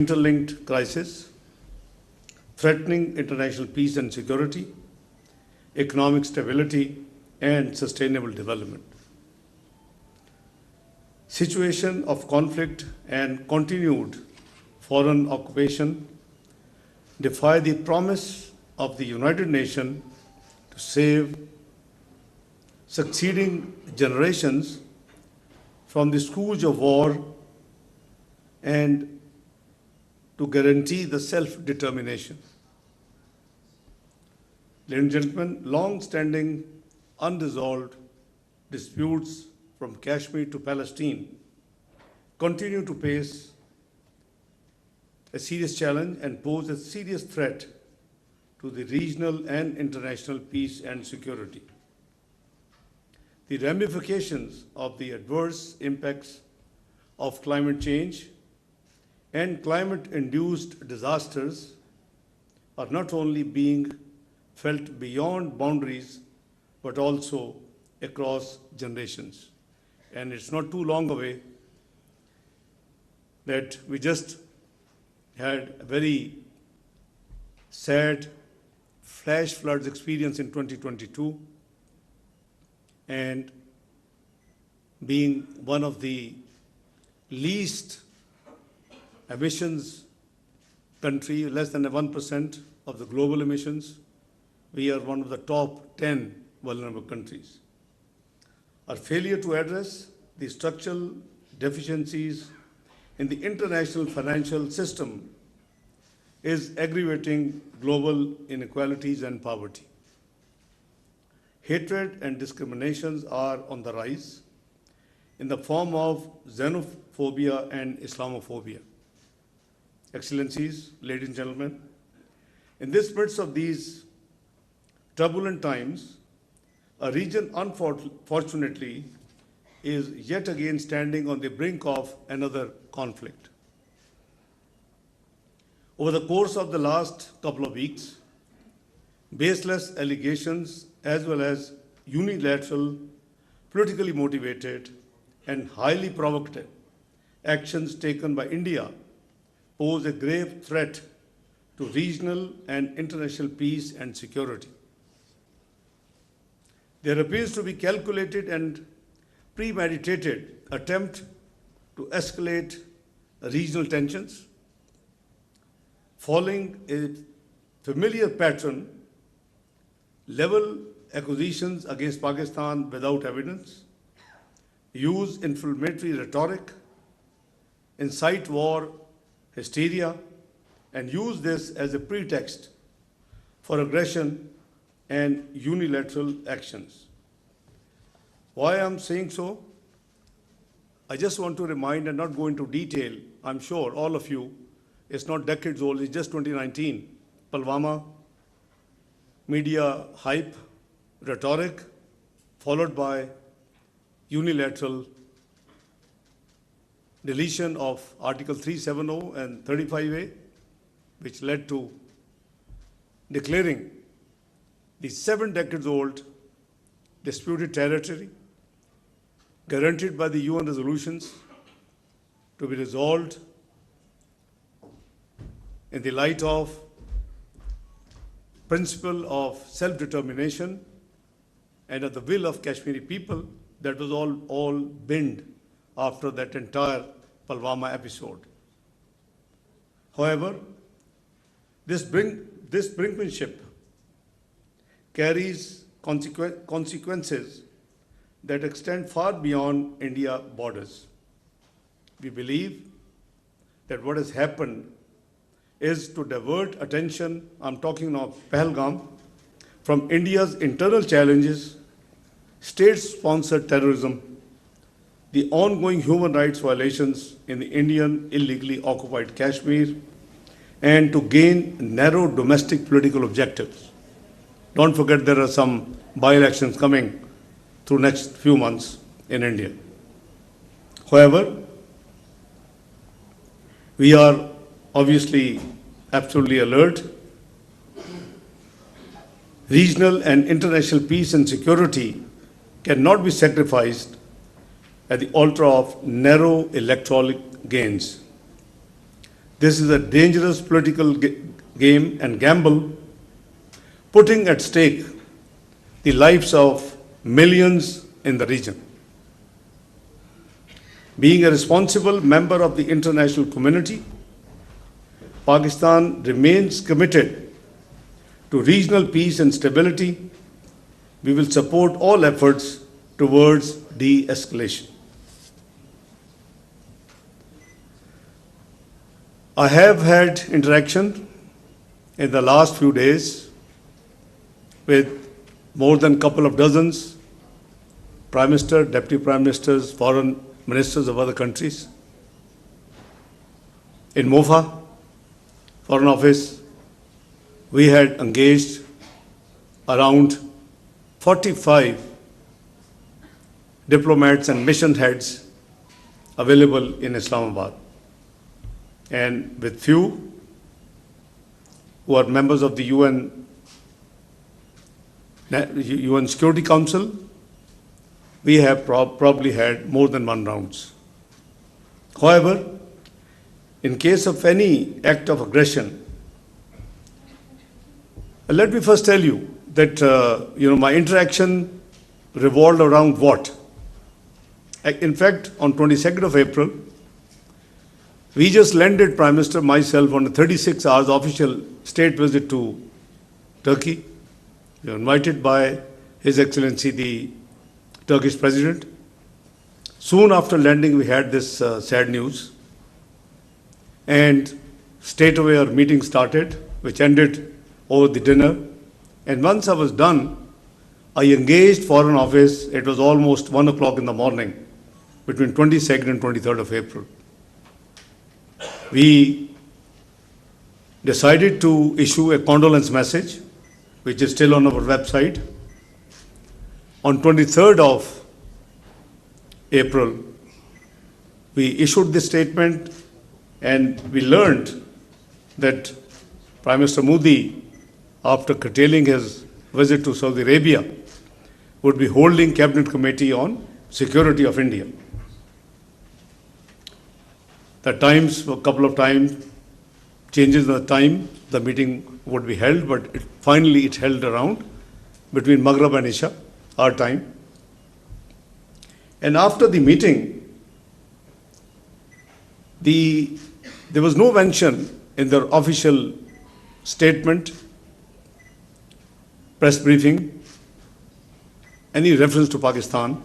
interlinked crisis, threatening international peace and security, economic stability, and sustainable development. Situation of conflict and continued foreign occupation defy the promise of the United Nations to save succeeding generations from the scourge of war and to guarantee the self-determination. Ladies and gentlemen, long-standing unresolved disputes from Kashmir to Palestine continue to face a serious challenge and pose a serious threat to the regional and international peace and security. The ramifications of the adverse impacts of climate change and climate-induced disasters are not only being felt beyond boundaries, but also across generations. And it's not too long away that we just had a very sad flash floods experience in 2022, and being one of the least emissions country, less than 1% of the global emissions, we are one of the top 10 vulnerable countries. Our failure to address the structural deficiencies in the international financial system is aggravating global inequalities and poverty. Hatred and discriminations are on the rise in the form of xenophobia and Islamophobia. Excellencies, ladies and gentlemen, in this midst of these turbulent times, a region unfortunately is yet again standing on the brink of another conflict. Over the course of the last couple of weeks, baseless allegations as well as unilateral, politically motivated and highly provocative actions taken by India pose a grave threat to regional and international peace and security. There appears to be calculated and premeditated attempt to escalate regional tensions, following a familiar pattern: level accusations against Pakistan without evidence, use inflammatory rhetoric, incite war hysteria, and use this as a pretext for aggression and unilateral actions. Why I'm saying so? I just want to remind and not go into detail. I'm sure all of you, it's not decades old, it's just 2019. Pulwama, media hype, rhetoric, followed by unilateral deletion of Article 370 and 35A, which led to declaring the 7 decades old disputed territory guaranteed by the UN resolutions to be resolved in the light of principle of self-determination and of the will of Kashmiri people. That was all binned after that entire Pulwama episode. However, this brinkmanship carries consequences that extend far beyond India borders. We believe that what has happened is to divert attention, I'm talking of Pahalgam, from India's internal challenges, state-sponsored terrorism, the ongoing human rights violations in the Indian illegally occupied Kashmir, and to gain narrow domestic political objectives. Don't forget there are some by-elections coming through next few months in India. However, we are obviously absolutely alert. Regional and international peace and security cannot be sacrificed at the altar of narrow electoral gains. This is a dangerous political game and gamble, putting at stake the lives of millions in the region. Being a responsible member of the international community, Pakistan remains committed to regional peace and stability. We will support all efforts towards de-escalation. I have had interaction in the last few days with more than a couple of dozens Prime Minister, Deputy Prime Ministers, foreign ministers of other countries. In MOFA, Foreign Office, we had engaged around 45 diplomats and mission heads available in Islamabad, and with few who are members of the UN Security Council, we have probably had more than one rounds. However, in case of any act of aggression, let me first tell you that my interaction revolved around what? In fact, on 22nd of April, we just landed, Prime Minister, myself, on a 36 hours official state visit to Turkey. We were invited by His Excellency the Turkish President. Soon after landing, we had this sad news, and straight away our meeting started, which ended over the dinner. And once I was done, I engaged Foreign Office. It was almost 1 o'clock in the morning, between 22nd and 23rd of April. We decided to issue a condolence message, which is still on our website. On 23rd of April, we issued this statement, and we learned that Prime Minister Modi, after curtailing his visit to Saudi Arabia, would be holding Cabinet Committee on Security of India. The times, a couple of times, changes in the time the meeting would be held, but finally it held around between Maghrib and Isha, our time. And after the meeting, there was no mention in their official statement, press briefing, any reference to Pakistan,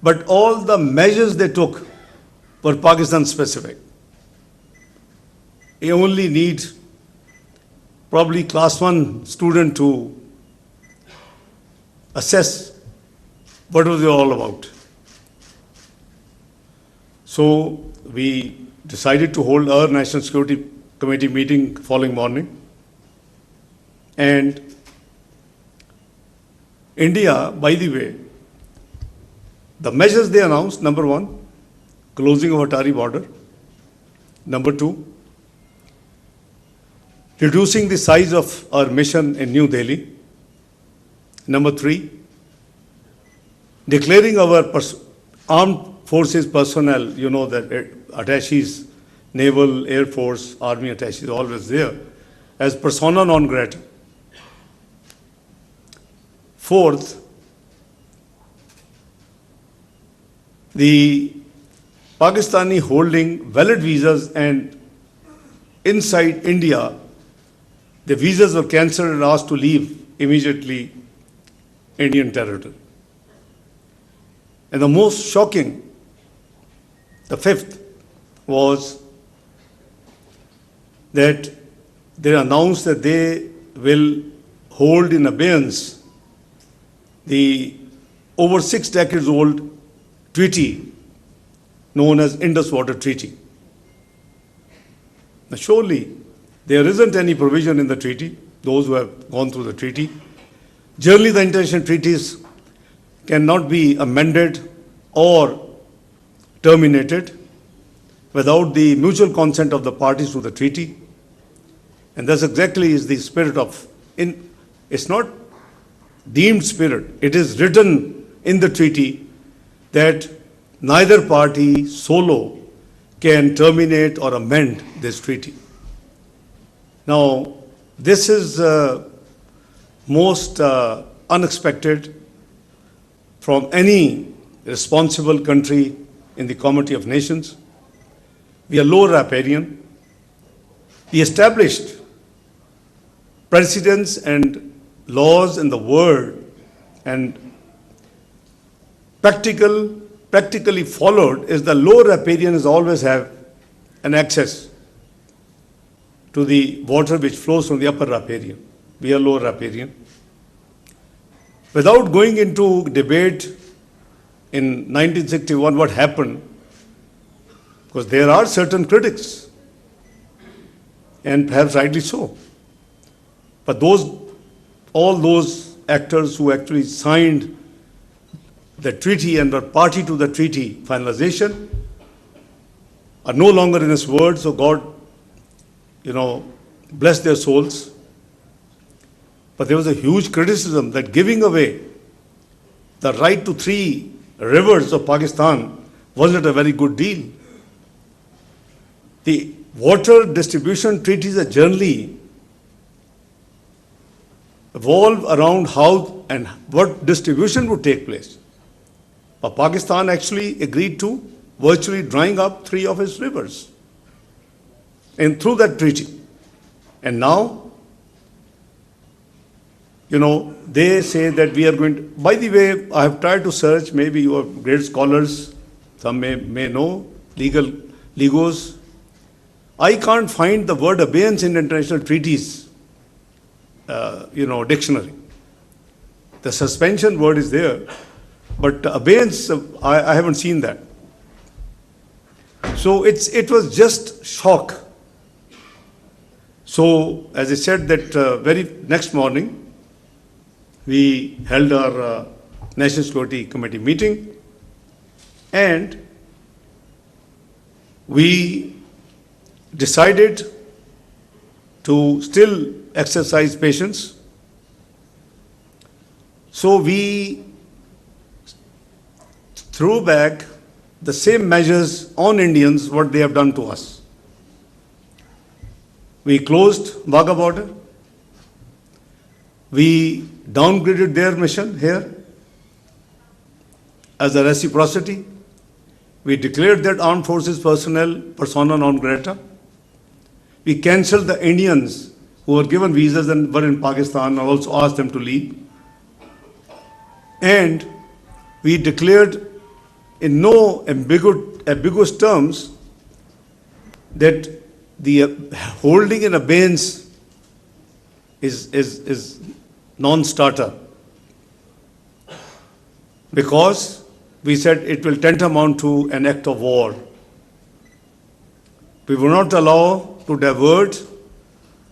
but all the measures they took were Pakistan specific. You only need probably class 1 student to assess what was it all about. So we decided to hold our National Security Committee meeting following morning. And India, by the way, the measures they announced: number 1, closing of Atari border; number 2, reducing the size of our mission in New Delhi; number 3, declaring our armed forces personnel, that attaches, naval, air force, army attaches, always there, as persona non grata. 4th, the Pakistani holding valid visas, and inside India, the visas were cancelled and asked to leave immediately Indian territory. And the most shocking, the 5th, was that they announced that they will hold in abeyance the over 6 decades old treaty known as Indus Water Treaty. Now, surely there isn't any provision in the treaty, those who have gone through the treaty. Generally, the international treaties cannot be amended or terminated without the mutual consent of the parties to the treaty. And that's exactly is the spirit of, it's not deemed spirit, it is written in the treaty that neither party solo can terminate or amend this treaty. Now, this is most unexpected from any responsible country in the Community of Nations. We are low riparian. We established precedents and laws in the world and practically followed is the low riparians always have an access to the water which flows from the upper riparian. We are low riparian. Without going into debate in 1961 what happened, because there are certain critics, and perhaps rightly so. But all those actors who actually signed the treaty and were party to the treaty finalization are no longer in this world, so God, bless their souls. But there was a huge criticism that giving away the right to 3 rivers of Pakistan wasn't a very good deal. The water distribution treaties are generally evolve around how and what distribution would take place. But Pakistan actually agreed to virtually drying up 3 of its rivers and through that treaty. And now, they say that we are going to, by the way, I have tried to search, maybe you are great scholars, some may know, legos. I can't find the word abeyance in international treaties, dictionary. The suspension word is there, but abeyance, I haven't seen that. So it was just shock. So, as I said, that very next morning, we held our National Security Committee meeting, and we decided to still exercise patience. So we threw back the same measures on Indians what they have done to us. We closed Wagah border. We downgraded their mission here as a reciprocity. We declared that armed forces personnel persona non grata. We cancelled the Indians who were given visas and were in Pakistan and also asked them to leave. And we declared in no ambiguous terms that the holding in abeyance is non-starter, because we said it will tantamount to an act of war. We will not allow to divert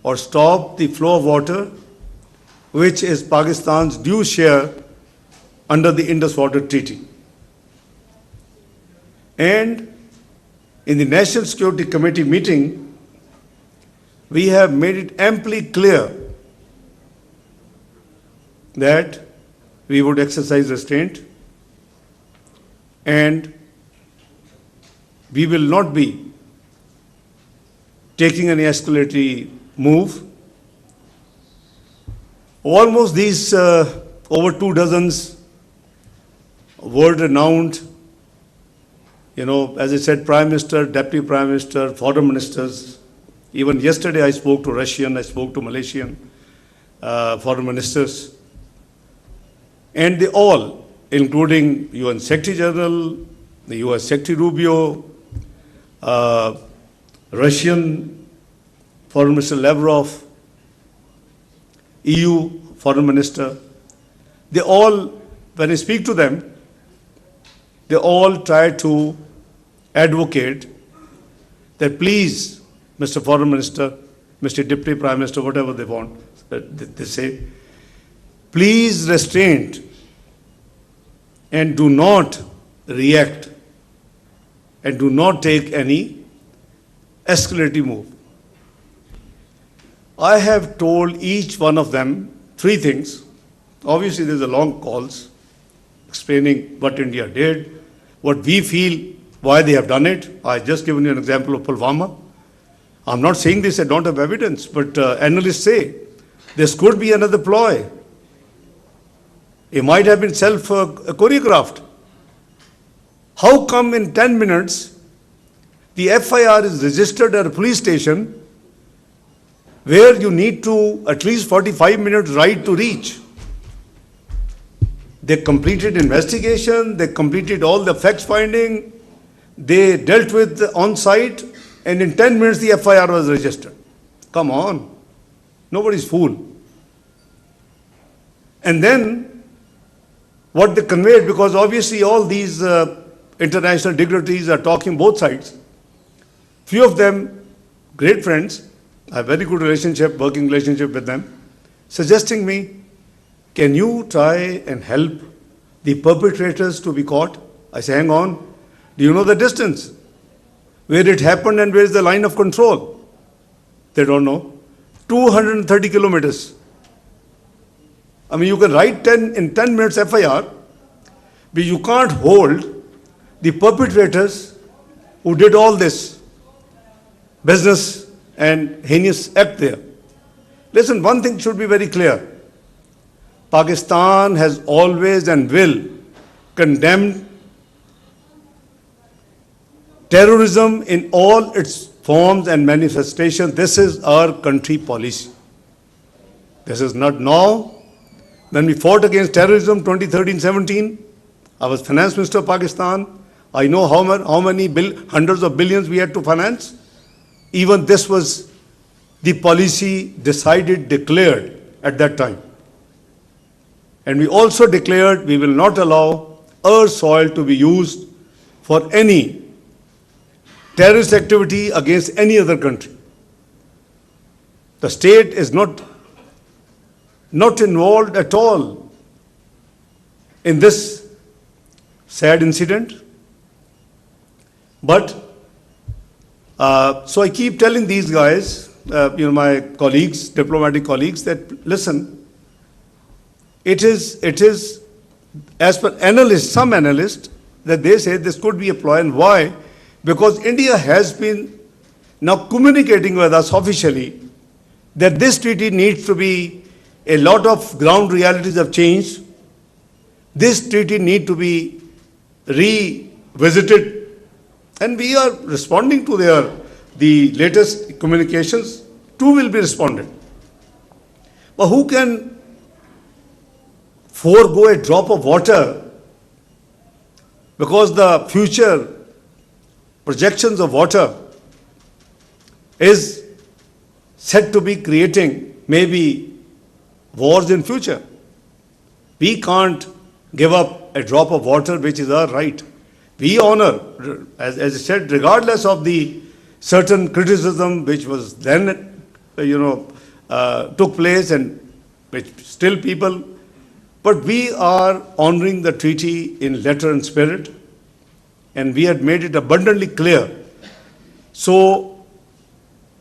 or stop the flow of water, which is Pakistan's due share under the Indus Water Treaty. And in the National Security Committee meeting, we have made it amply clear that we would exercise restraint and we will not be taking any escalatory move. Almost these over 2 dozens world-renowned, as I said, Prime Minister, Deputy Prime Minister, Foreign Ministers. Even yesterday I spoke to Russian, I spoke to Malaysian Foreign Ministers. And they all, including UN Secretary General, the US Secretary Rubio, Russian Foreign Minister Lavrov, EU Foreign Minister, they all, when I speak to them, they all try to advocate that please, Mr. Foreign Minister, Mr. Deputy Prime Minister, whatever they want, they say, please restrain and do not react and do not take any escalating move. I have told each one of them 3 things. Obviously, there's a long calls explaining what India did, what we feel why they have done it. I just given you an example of Pulwama. I'm not saying this, I don't have evidence, but analysts say this could be another ploy. It might have been self-choreographed. How come in 10 minutes the FIR is registered at a police station where you need to at least 45 minutes ride to reach? They completed investigation, they completed all the facts finding, they dealt with the on-site, and in 10 minutes the FIR was registered. Come on, nobody's fool. And then what they conveyed, because obviously all these international dignitaries are talking both sides. Few of them, great friends, I have very good relationship, working relationship with them, suggesting me, can you try and help the perpetrators to be caught? I say, hang on, do you know the distance? Where it happened and where is the line of control? They don't know. 230 kilometers. I mean, you can write in 10 minutes FIR, but you can't hold the perpetrators who did all this business and heinous act there. Listen, one thing should be very clear. Pakistan has always and will condemn terrorism in all its forms and manifestations. This is our country policy. This is not now. When we fought against terrorism 2013-17, I was finance minister of Pakistan. I know how many hundreds of billions we had to finance. Even this was the policy decided, declared at that time. And we also declared we will not allow our soil to be used for any terrorist activity against any other country. The state is not involved at all in this sad incident. But, so I keep telling these guys, my colleagues, diplomatic colleagues, that listen, it is as per analysts, some analysts, that they say this could be a ploy. And why? Because India has been now communicating with us officially that this treaty needs to be, a lot of ground realities have changed. This treaty needs to be revisited. And we are responding to the latest communications. Two will be responded. But who can forego a drop of water because the future projections of water is said to be creating maybe wars in future? We can't give up a drop of water, which is our right. We honor, as I said, regardless of the certain criticism which was then, took place and which still people, but we are honoring the treaty in letter and spirit, and we had made it abundantly clear. So,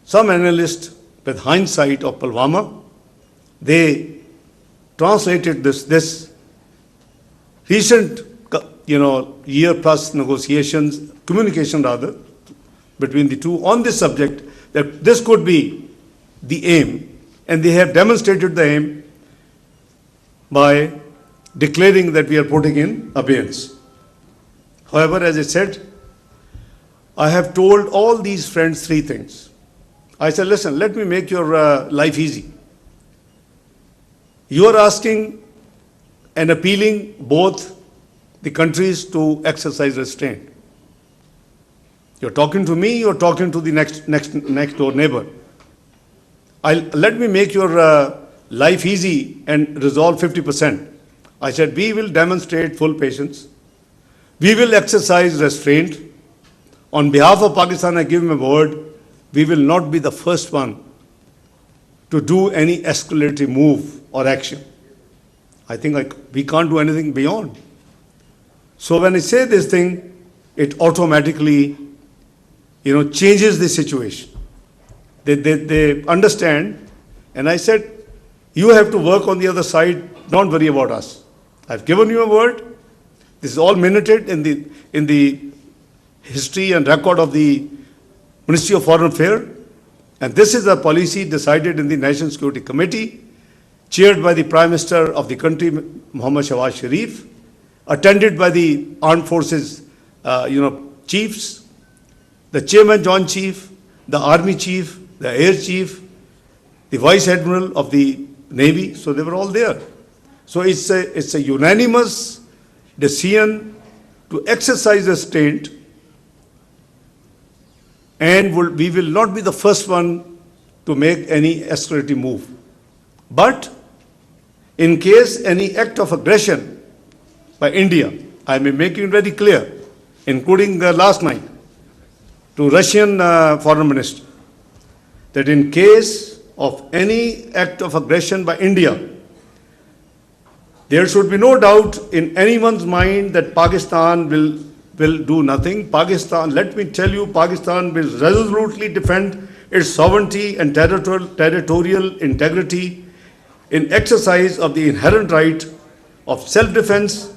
some analysts, with hindsight of Pulwama, they translated this recent, year plus negotiations, communication rather, between the two on this subject, that this could be the aim, and they have demonstrated the aim by declaring that we are putting in abeyance. However, as I said, I have told all these friends three things. I said, listen, let me make your life easy. You are asking and appealing both the countries to exercise restraint. You're talking to me, you're talking to the next door neighbor. Let me make your life easy and resolve 50%. I said, we will demonstrate full patience. We will exercise restraint. On behalf of Pakistan, I give him a word, we will not be the first one to do any escalatory move or action. I think we can't do anything beyond. So when I say this thing, it automatically, changes the situation. They understand, and I said, you have to work on the other side, don't worry about us. I've given you a word. This is all minuted in the history and record of the Ministry of Foreign Affairs, and this is a policy decided in the National Security Committee, chaired by the Prime Minister of the country, Muhammad Shahbaz Sharif, attended by the Armed Forces, chiefs, the Chairman Joint Chief, the Army Chief, the Air Chief, the Vice Admiral of the Navy. So they were all there. So it's a unanimous decision to exercise restraint, and we will not be the first one to make any escalating move. But in case any act of aggression by India, I am making it very clear, including last night to Russian Foreign Minister, that in case of any act of aggression by India, there should be no doubt in anyone's mind that Pakistan will do nothing. Pakistan, let me tell you, Pakistan will resolutely defend its sovereignty and territorial integrity in exercise of the inherent right of self-defense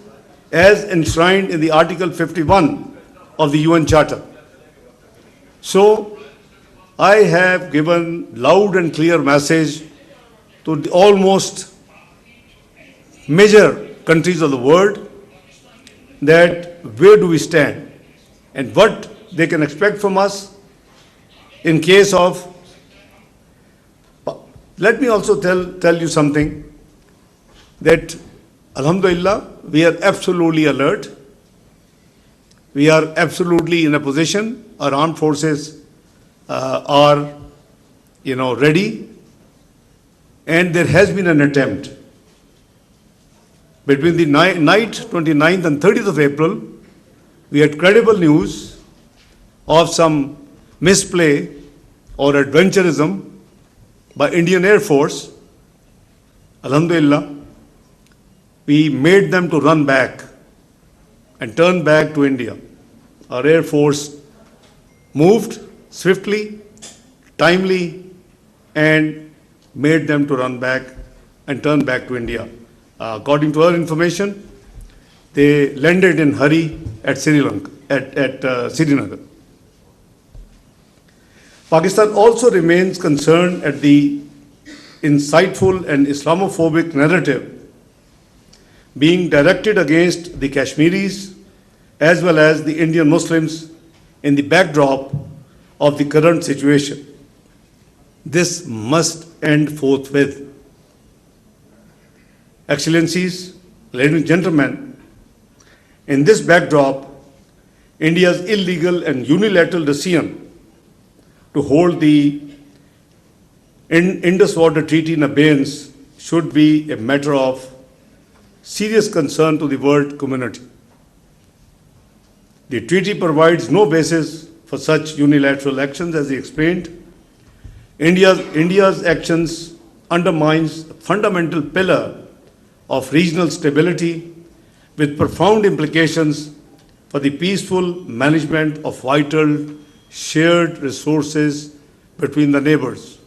as enshrined in the Article 51 of the UN Charter. So, I have given loud and clear message to the almost major countries of the world that where do we stand and what they can expect from us in case of. Let me also tell you something, that Alhamdulillah, we are absolutely alert. We are absolutely in a position. Our armed forces are, ready. And there has been an attempt. Between the night 29th and 30th of April, we had credible news of some misplay or adventurism by Indian Air Force. Alhamdulillah, we made them to run back and turn back to India. Our Air Force moved swiftly, timely, and made them to run back and turn back to India. According to our information, they landed in hurry at Sri Lanka, at Srinagar. Pakistan also remains concerned at the insightful and Islamophobic narrative being directed against the Kashmiris as well as the Indian Muslims in the backdrop of the current situation. This must end forthwith. Excellencies, ladies and gentlemen, in this backdrop, India's illegal and unilateral decision to hold the Indus Water Treaty in abeyance should be a matter of serious concern to the world community. The treaty provides no basis for such unilateral actions, as he explained. India's actions undermines a fundamental pillar of regional stability with profound implications for the peaceful management of vital shared resources between the neighbors.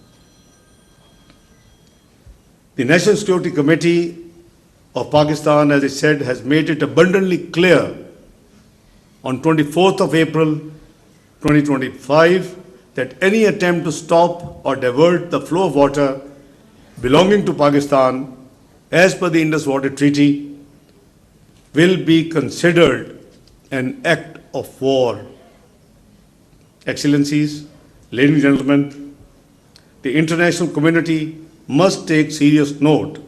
The National Security Committee of Pakistan, as I said, has made it abundantly clear on 24th of April 2025 that any attempt to stop or divert the flow of water belonging to Pakistan as per the Indus Water Treaty will be considered an act of war. Excellencies, ladies and gentlemen, the international community must take serious note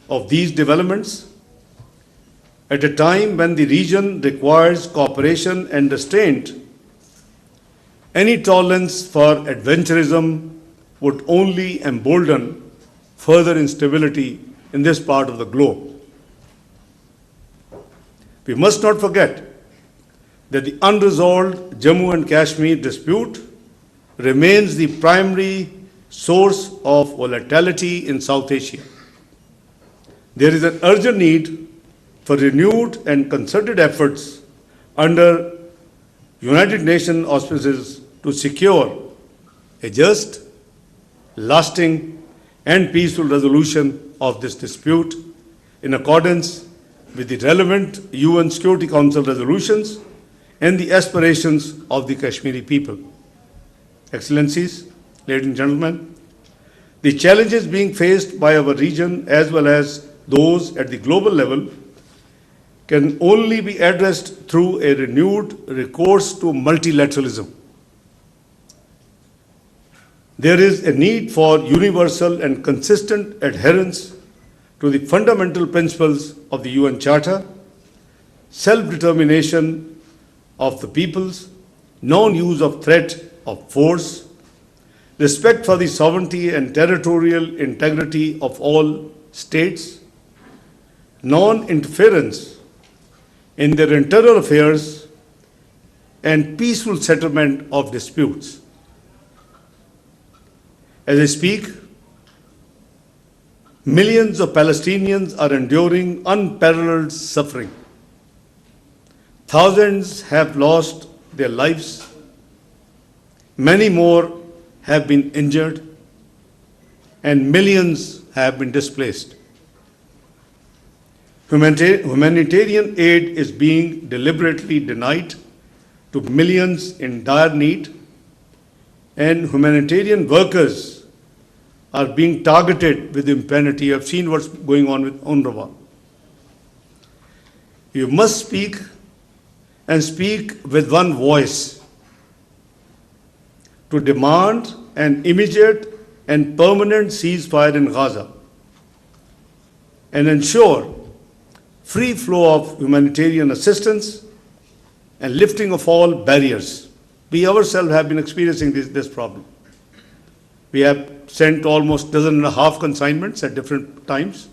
of these developments at a time when the region requires cooperation and restraint. Any tolerance for adventurism would only embolden further instability in this part of the globe. We must not forget that the unresolved Jammu and Kashmir dispute remains the primary source of volatility in South Asia. There is an urgent need for renewed and concerted efforts under United Nations auspices to secure a just, lasting, and peaceful resolution of this dispute in accordance with the relevant UN Security Council resolutions and the aspirations of the Kashmiri people. Excellencies, ladies and gentlemen, the challenges being faced by our region as well as those at the global level can only be addressed through a renewed recourse to multilateralism. There is a need for universal and consistent adherence to the fundamental principles of the UN Charter, self-determination of the peoples, non-use of threat of force, respect for the sovereignty and territorial integrity of all states, non-interference in their internal affairs, and peaceful settlement of disputes. As I speak, millions of Palestinians are enduring unparalleled suffering. Thousands have lost their lives. Many more have been injured, and millions have been displaced. Humanitarian aid is being deliberately denied to millions in dire need, and humanitarian workers are being targeted with impunity. You have seen what's going on with UNRWA. You must speak and speak with one voice to demand an immediate and permanent ceasefire in Gaza and ensure free flow of humanitarian assistance and lifting of all barriers. We ourselves have been experiencing this problem. We have sent almost 12.5 consignments at different times.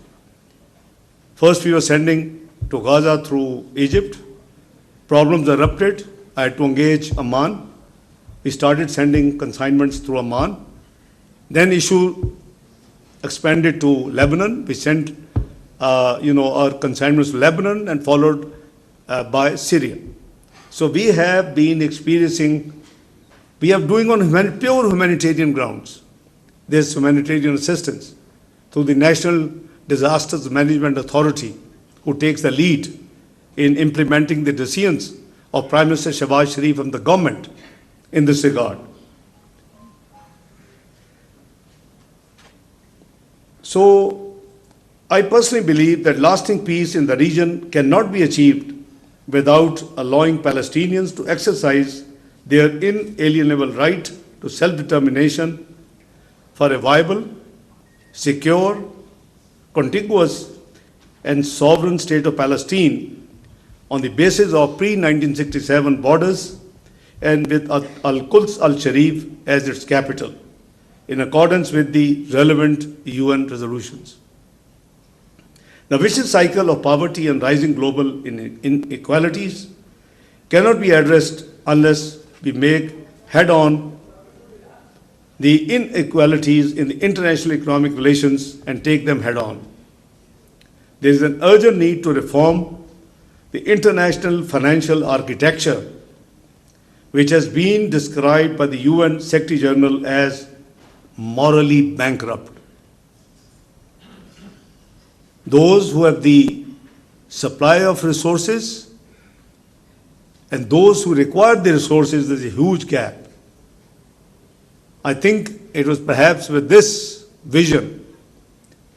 First, we were sending to Gaza through Egypt. Problems erupted. I had to engage Amman. We started sending consignments through Amman. Then issue expanded to Lebanon. We sent our consignments to Lebanon and followed by Syria. So we have been experiencing, we are doing on pure humanitarian grounds. There's humanitarian assistance through the National Disasters Management Authority, who takes the lead in implementing the decisions of Prime Minister Shehbaz Sharif and the government in this regard. So, I personally believe that lasting peace in the region cannot be achieved without allowing Palestinians to exercise their inalienable right to self-determination for a viable, secure, contiguous, and sovereign state of Palestine on the basis of pre-1967 borders and with Al-Quds al-Sharif as its capital, in accordance with the relevant UN resolutions. The vicious cycle of poverty and rising global inequalities cannot be addressed unless we make head-on the inequalities in the international economic relations and take them head-on. There is an urgent need to reform the international financial architecture, which has been described by the UN Secretary General as morally bankrupt. Those who have the supply of resources and those who require the resources, there's a huge gap. I think it was perhaps with this vision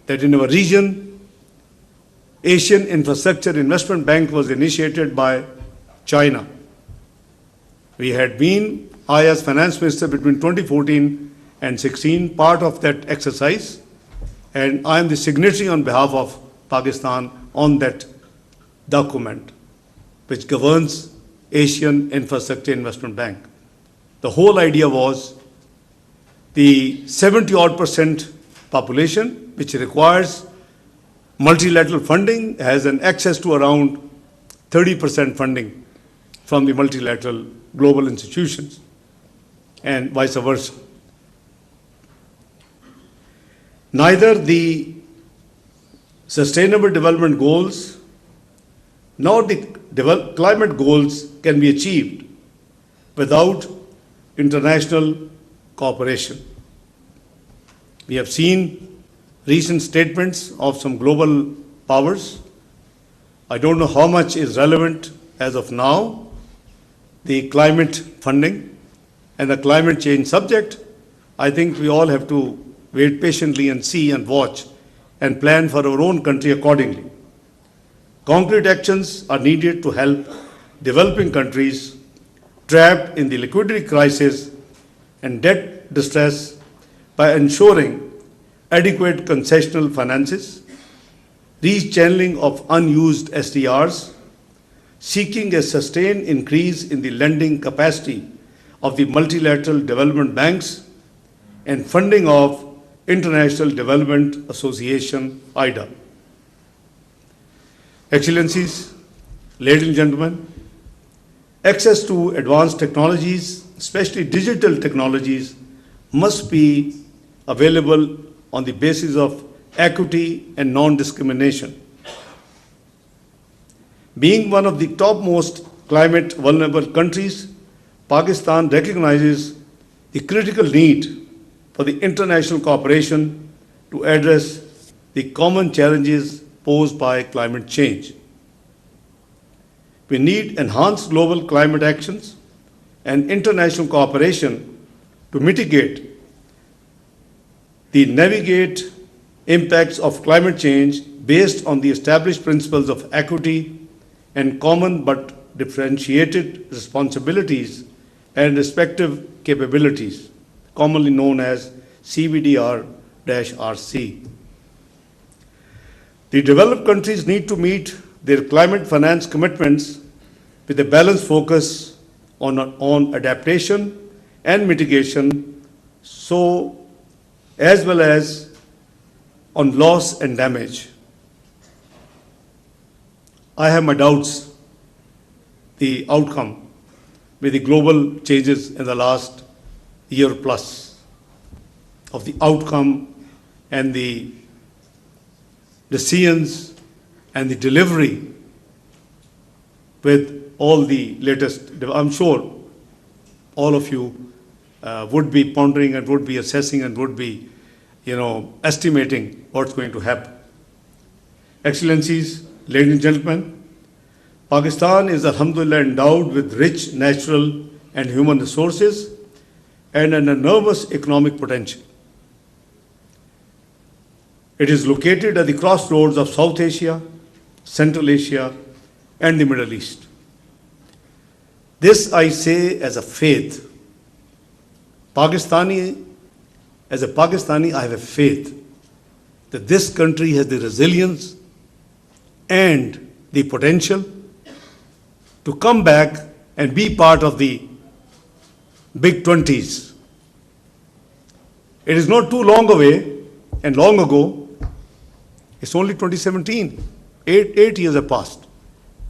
that in our region, Asian Infrastructure Investment Bank was initiated by China. We had been, I as finance minister between 2014 and 16, part of that exercise, and I am the signatory on behalf of Pakistan on that document, which governs Asian Infrastructure Investment Bank. The whole idea was the 70% population, which requires multilateral funding, has an access to around 30% funding from the multilateral global institutions, and vice versa. Neither the Sustainable Development Goals nor the climate goals can be achieved without international cooperation. We have seen recent statements of some global powers. I don't know how much is relevant as of now, the climate funding and the climate change subject, I think we all have to wait patiently and see and watch and plan for our own country accordingly. Concrete actions are needed to help developing countries trapped in the liquidity crisis and debt distress by ensuring adequate concessional finances, rechanneling of unused SDRs, seeking a sustained increase in the lending capacity of the multilateral development banks, and funding of International Development Association, IDA. Excellencies, ladies and gentlemen, access to advanced technologies, especially digital technologies, must be available on the basis of equity and non-discrimination. Being one of the topmost climate vulnerable countries, Pakistan recognizes the critical need for the international cooperation to address the common challenges posed by climate change. We need enhanced global climate actions and international cooperation to mitigate the navigate impacts of climate change based on the established principles of equity and common but differentiated responsibilities and respective capabilities, commonly known as CBDR-RC. The developed countries need to meet their climate finance commitments with a balanced focus on adaptation and mitigation, as well as on loss and damage. I have my doubts the outcome with the global changes in the last year plus of the outcome and the decisions and the delivery with all the latest. I'm sure all of you would be pondering and would be assessing and would be, estimating what's going to happen. Excellencies, ladies and gentlemen, Pakistan is alhamdulillah endowed with rich natural and human resources and an enormous economic potential. It is located at the crossroads of South Asia, Central Asia, and the Middle East. This I say as a faith. As a Pakistani, I have a faith that this country has the resilience and the potential to come back and be part of the big 20s. It is not too long away and long ago. It's only 2017. Eight years have passed.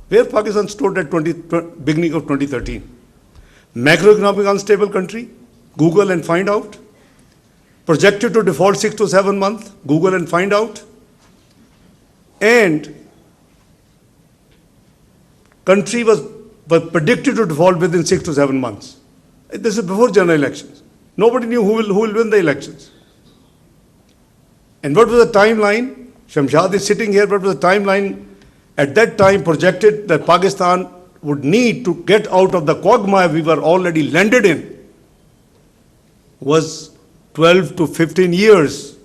Where Pakistan stood at beginning of 2013. Macroeconomic unstable country, Google and find out. Projected to default 6 to 7 months, Google and find out. And country was predicted to default within 6 to 7 months. This is before general elections. Nobody knew who will win the elections. And what was the timeline? Shamshad is sitting here. What was the timeline? At that time projected that Pakistan would need to get out of the quagmire we were already landed in was 12 to 15 years.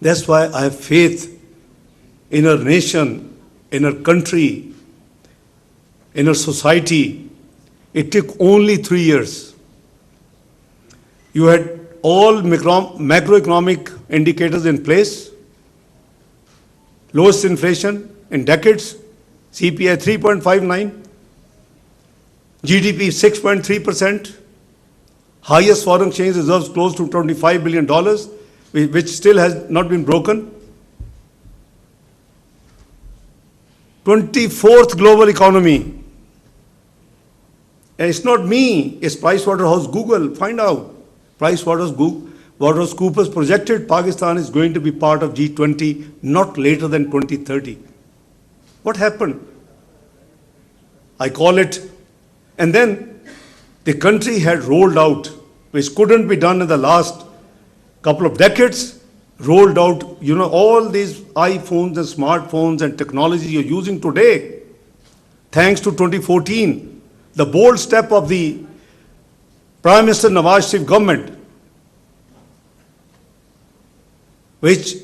That's why I have faith in our nation, in our country, in our society. It took only 3 years. You had all macroeconomic indicators in place, lowest inflation in decades, CPI 3.59, GDP 6.3%, highest foreign exchange reserves close to $25 billion, which still has not been broken. 24th global economy. And it's not me, it's PricewaterhouseCoopers, Google, find out. PricewaterhouseCoopers projected Pakistan is going to be part of G20 not later than 2030. What happened? I call it, and then the country had rolled out, which couldn't be done in the last couple of decades, rolled out, all these iPhones and smartphones and technology you're using today, thanks to 2014, the bold step of the Prime Minister Nawaz Sharif government, which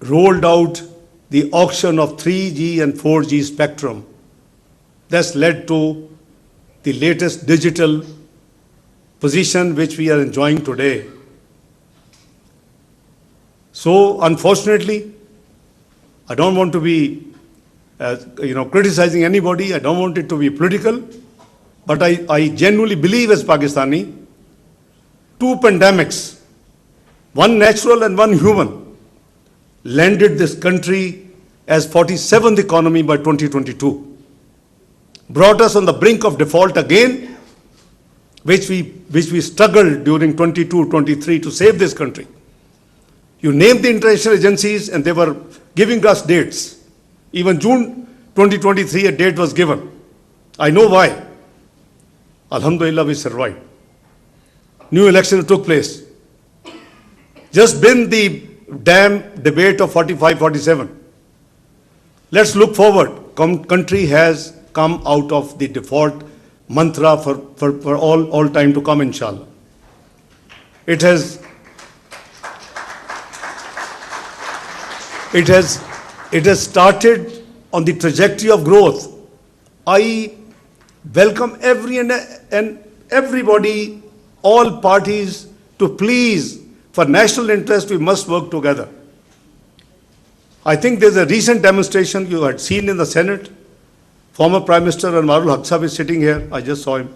rolled out the auction of 3G and 4G spectrum. That's led to the latest digital position which we are enjoying today. So unfortunately, I don't want to be criticizing anybody. I don't want it to be political. But I genuinely believe as Pakistani, two pandemics, one natural and one human, landed this country as 47th economy by 2022. Brought us on the brink of default again, which we struggled during 22-23 to save this country. You named the international agencies and they were giving us dates. Even June 2023 a date was given. I know why. Alhamdulillah, we survived. New election took place. Just been the damn debate of 45-47. Let's look forward. Country has come out of the default mantra for all time to come, inshallah. It has started on the trajectory of growth. I welcome everybody, all parties, to please, for national interest, we must work together. I think there's a recent demonstration you had seen in the Senate. Former Prime Minister Anwarul Haq Sahib is sitting here. I just saw him.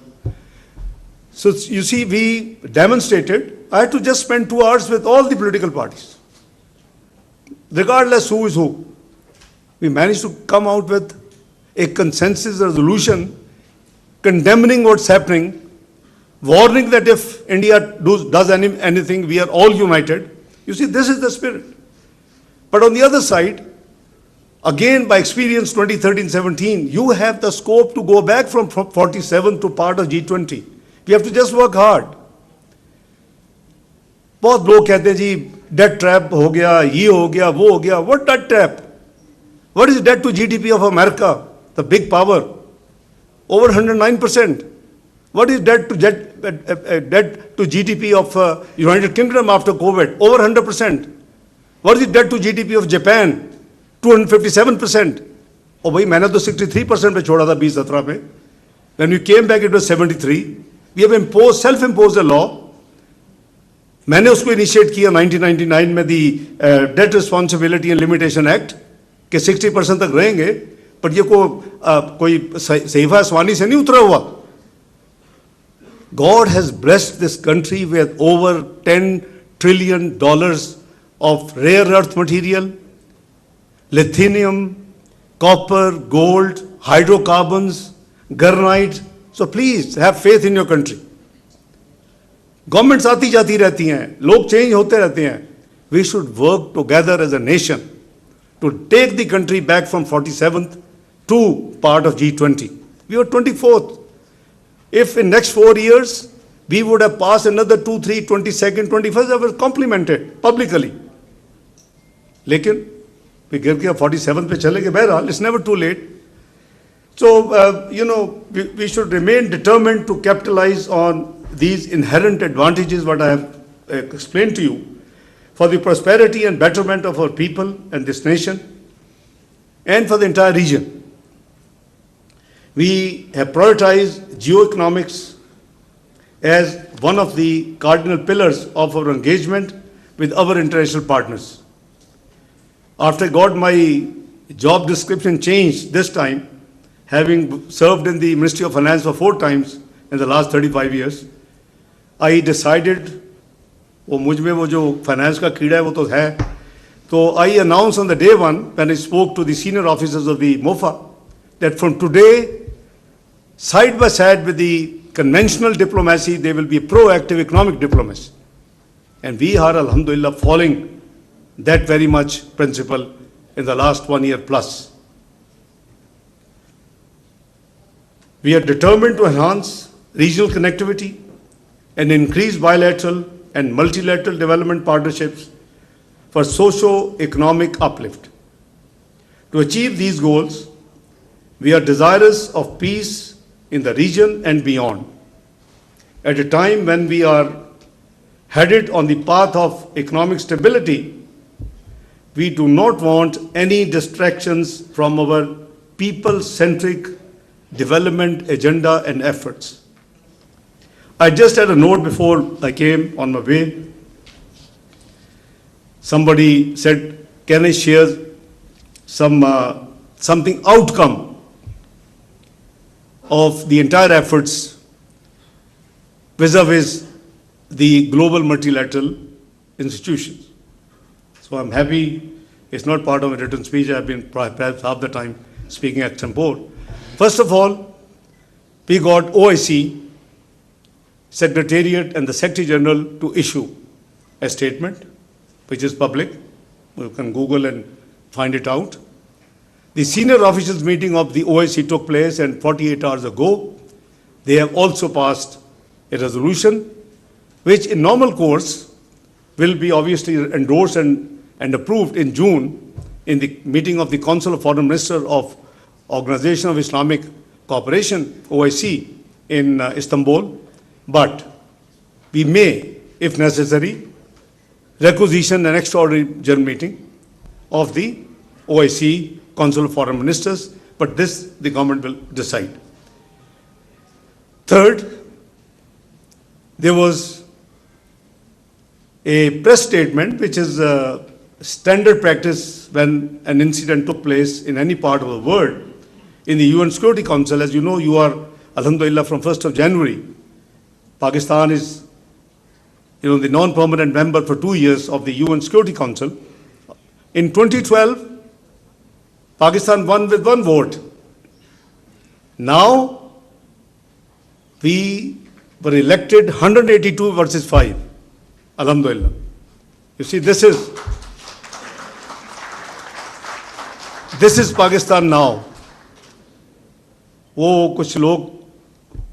So you see, we demonstrated. I had to just spend 2 hours with all the political parties, regardless who is who. We managed to come out with a consensus resolution condemning what's happening, warning that if India does anything, we are all united. You see, this is the spirit. But on the other side, again, by experience 2013-17, you have the scope to go back from 47 to part of G20. We have to just work hard. बहुत लोग कहते हैं जी debt trap हो गया, ये हो गया, वो हो गया. What debt trap? What is debt to GDP of America, the big power? Over 109%. What is debt to GDP of United Kingdom after COVID? Over 100%. What is debt to GDP of Japan? 257%. और भाई मैंने तो 63% पे छोड़ा था 2017 पे. When we came back, it was 73. We have self-imposed a law. मैंने उसको इनिशिएट किया 1999 में the debt responsibility and limitation act के 60% तक रहेंगे, पर ये कोई सहीफा आसमानी से नहीं उतरा हुआ. God has blessed this country with over $10 trillion of rare earth material, lithium, copper, gold, hydrocarbons, granite. So please have faith in your country. Governments आती जाती रहती हैं, लोग चेंज होते रहते हैं. We should work together as a nation to take the country back from 47th to part of G20. We were 24th. If in next 4 years we would have passed another 2, 3, 22nd, 21st, I was complimented publicly. लेकिन we गिर के 47th पे चले गए. बहरहाल, it's never too late. So we should remain determined to capitalize on these inherent advantages what I have explained to you for the prosperity and betterment of our people and this nation and for the entire region. We have prioritized geoeconomics as one of the cardinal pillars of our engagement with our international partners. After I got my job description changed this time, having served in the Ministry of Finance for 4 times in the last 35 years, I decided, वो मुझ में वो जो finance का कीड़ा है वो तो है, तो I announced on the day one when I spoke to the senior officers of the MOFA that from today, side by side with the conventional diplomacy, there will be a proactive economic diplomacy. And we are, alhamdulillah, following that very much principle in the last 1 year plus. We are determined to enhance regional connectivity and increase bilateral and multilateral development partnerships for socio-economic uplift. To achieve these goals, we are desirous of peace in the region and beyond. At a time when we are headed on the path of economic stability, we do not want any distractions from our people-centric development agenda and efforts. I just had a note before I came on my way. Somebody said, can I share something outcome of the entire efforts vis-a-vis the global multilateral institutions? So I'm happy it's not part of a written speech. I've been perhaps half the time speaking extempore. First of all, we got OIC Secretariat and the Secretary General to issue a statement, which is public. You can Google and find it out. The senior officials meeting of the OIC took place, and 48 hours ago, they have also passed a resolution, which in normal course will be obviously endorsed and approved in June in the meeting of the Council of Foreign Ministers of Organization of Islamic Cooperation, OIC, in Istanbul. But we may, if necessary, requisition an extraordinary general meeting of the OIC, Council of Foreign Ministers, but this the government will decide. Third, there was a press statement, which is a standard practice when an incident took place in any part of the world. In the UN Security Council, as you know, you are, alhamdulillah, from 1st of January, Pakistan is, the non-permanent member for 2 years of the UN Security Council. In 2012, Pakistan won with 1 vote. Now, we were elected 182 versus 5. Alhamdulillah. You see, this is Pakistan now. वो कुछ लोग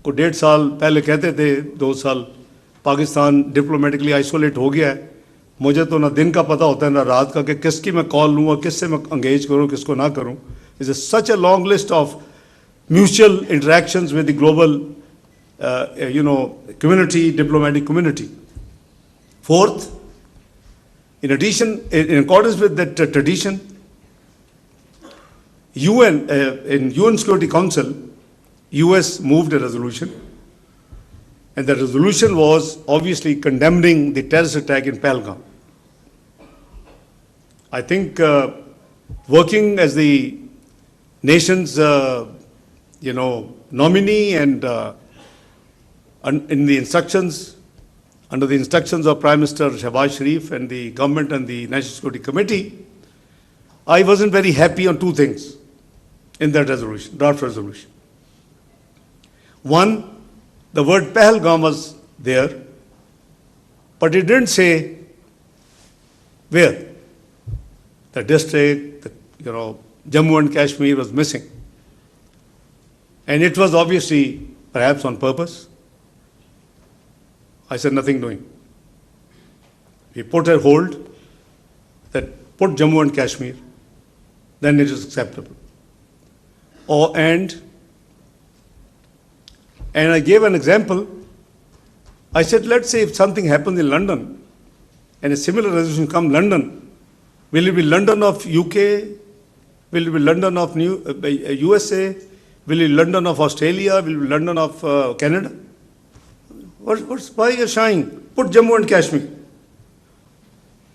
को 1.5 साल पहले कहते थे 2 साल Pakistan diplomatically isolate हो गया है. मुझे तो ना दिन का पता होता है ना रात का कि किसकी मैं कॉल लूँ और किससे मैं एंगेज करूँ किसको ना करूँ. It's such a long list of mutual interactions with the global community, diplomatic community. Fourth, in addition, in accordance with that tradition, in UN Security Council, US moved a resolution, and the resolution was obviously condemning the terrorist attack in Pahalgam. I think working as the nation's nominee and in the instructions, under the instructions of Prime Minister Shehbaz Sharif and the government and the National Security Committee, I wasn't very happy on 2 things in that resolution, draft resolution. One, the word Pahalgam was there, but it didn't say where. The district, Jammu and Kashmir was missing. And it was obviously perhaps on purpose. I said nothing doing. We put a hold that put Jammu and Kashmir, then it is acceptable. And I gave an example. I said, let's say if something happens in London and a similar resolution comes London, will it be London of UK? Will it be London of USA? Will it be London of Australia? Will it be London of Canada? Why are you shying? Put Jammu and Kashmir.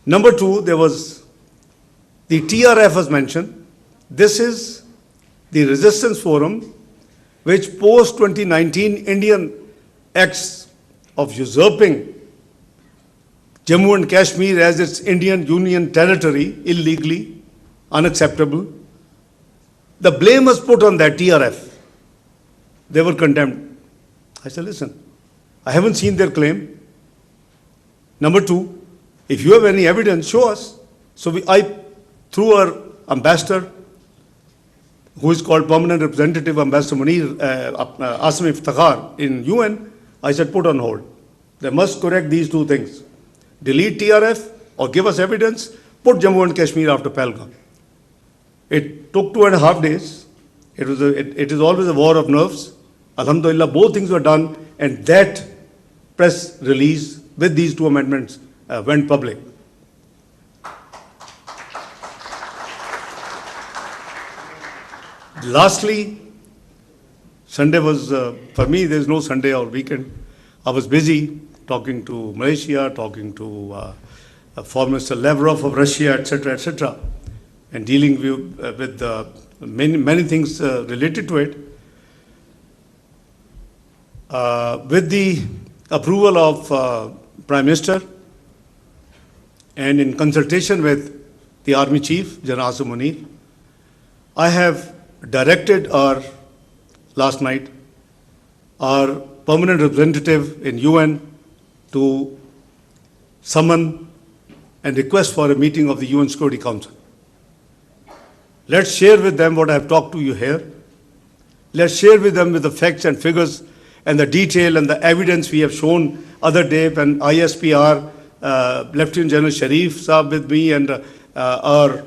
Number 2, there was the TRF was mentioned. This is the resistance forum which post 2019 Indian acts of usurping Jammu and Kashmir as its Indian Union territory illegally, unacceptable. The blame was put on that TRF. They were condemned. I said, listen, I haven't seen their claim. Number 2, if you have any evidence, show us. So I, through our ambassador, who is called Permanent Representative Ambassador Munir Asim Iftikhar in UN, I said, put on hold. They must correct these 2 things. Delete TRF or give us evidence, put Jammu and Kashmir after Pahalgam. It took 2.5 days. It is always a war of nerves. Alhamdulillah, both things were done, and that press release with these two amendments went public. Lastly, Sunday was, for me, there's no Sunday or weekend. I was busy talking to Malaysia, talking to Foreign Minister Lavrov of Russia, etc., and dealing with many things related to it. With the approval of Prime Minister and in consultation with the Army Chief, General Asim Munir, I have directed last night our permanent representative in UN to summon and request for a meeting of the UN Security Council. Let's share with them what I have talked to you here. Let's share with them with the facts and figures and the detail and the evidence we have shown other day when ISPR, Lieutenant General Sharif Saab with me, and our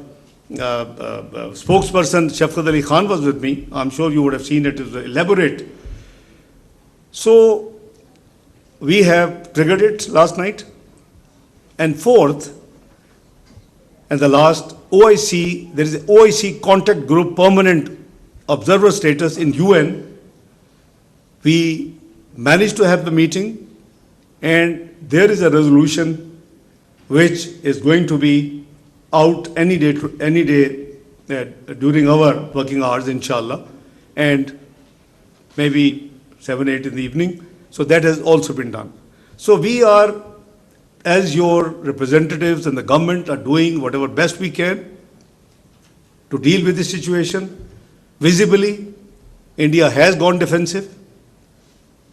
spokesperson Shafqat Ali Khan was with me. I'm sure you would have seen it. It was elaborate. So we have triggered it last night. And fourth, and the last, OIC, there is an OIC contact group permanent observer status in UN. We managed to have the meeting, and there is a resolution which is going to be out any day during our working hours, inshallah, and maybe 7, 8 in the evening. So that has also been done. So we are, as your representatives and the government, are doing whatever best we can to deal with this situation. Visibly, India has gone defensive.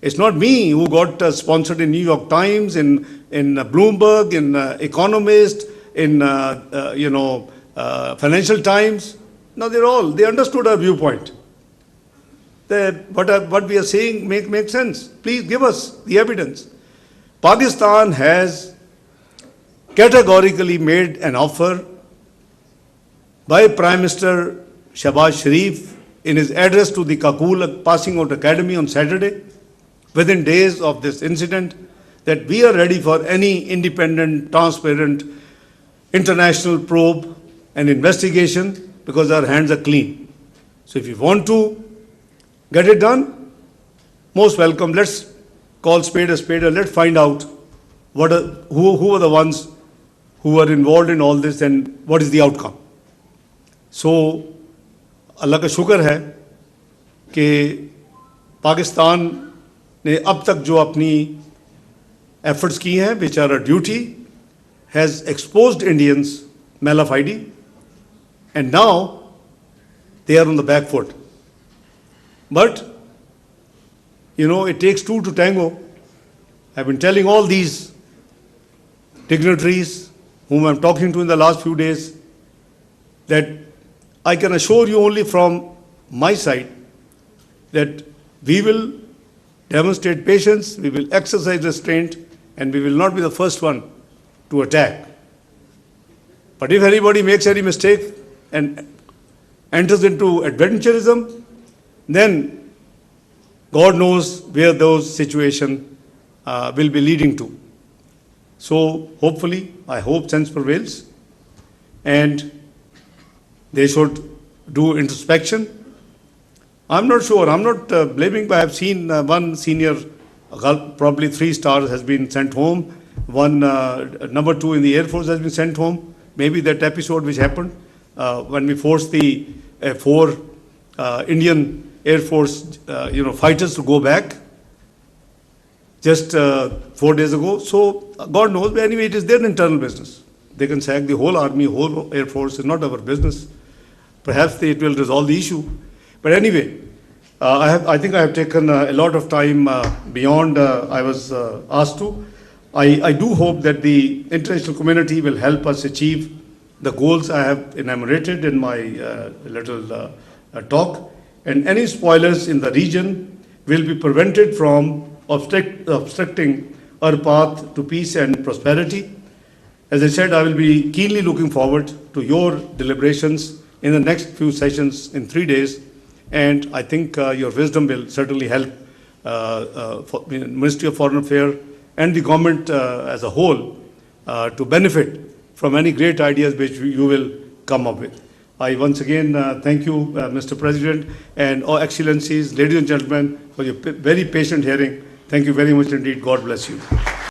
It's not me who got sponsored in New York Times, in Bloomberg, in Economist, in Financial Times. No, they understood our viewpoint. What we are saying makes sense. Please give us the evidence. Pakistan has categorically made an offer by Prime Minister Shahbaz Sharif in his address to the Kakul Passing Out Academy on Saturday, within days of this incident, that we are ready for any independent, transparent, international probe and investigation because our hands are clean. So if you want to get it done, most welcome. Let's call spade a spade and let's find out who are the ones who are involved in all this and what is the outcome. So अल्लाह का शुक्र है कि पाकिस्तान ने अब तक जो अपनी efforts की हैं, which are a duty, has exposed Indians malafide, and now they are on the back foot. But, it takes two to tango. I've been telling all these dignitaries whom I'm talking to in the last few days that I can assure you only from my side that we will demonstrate patience, we will exercise restraint, and we will not be the first one to attack. But if anybody makes any mistake and enters into adventurism, then God knows where those situations will be leading to. So hopefully, I hope sense prevails, and they should do introspection. I'm not sure, I'm not blaming, but I've seen one senior, probably 3 stars, has been sent home. One number 2 in the Air Force has been sent home. Maybe that episode which happened when we forced the 4 Indian Air Force fighters to go back just 4 days ago. So God knows, but anyway, it is their internal business. They can sack the whole army, whole Air Force. It's not our business. Perhaps it will resolve the issue. But anyway, I think I have taken a lot of time beyond I was asked to. I do hope that the international community will help us achieve the goals I have enumerated in my little talk. And any spoilers in the region will be prevented from obstructing our path to peace and prosperity. As I said, I will be keenly looking forward to your deliberations in the next few sessions in 3 days, and I think your wisdom will certainly help Ministry of Foreign Affairs and the government as a whole to benefit from any great ideas which you will come up with. I once again thank you, Mr. President, and all excellencies, ladies and gentlemen, for your very patient hearing. Thank you very much indeed. God bless you.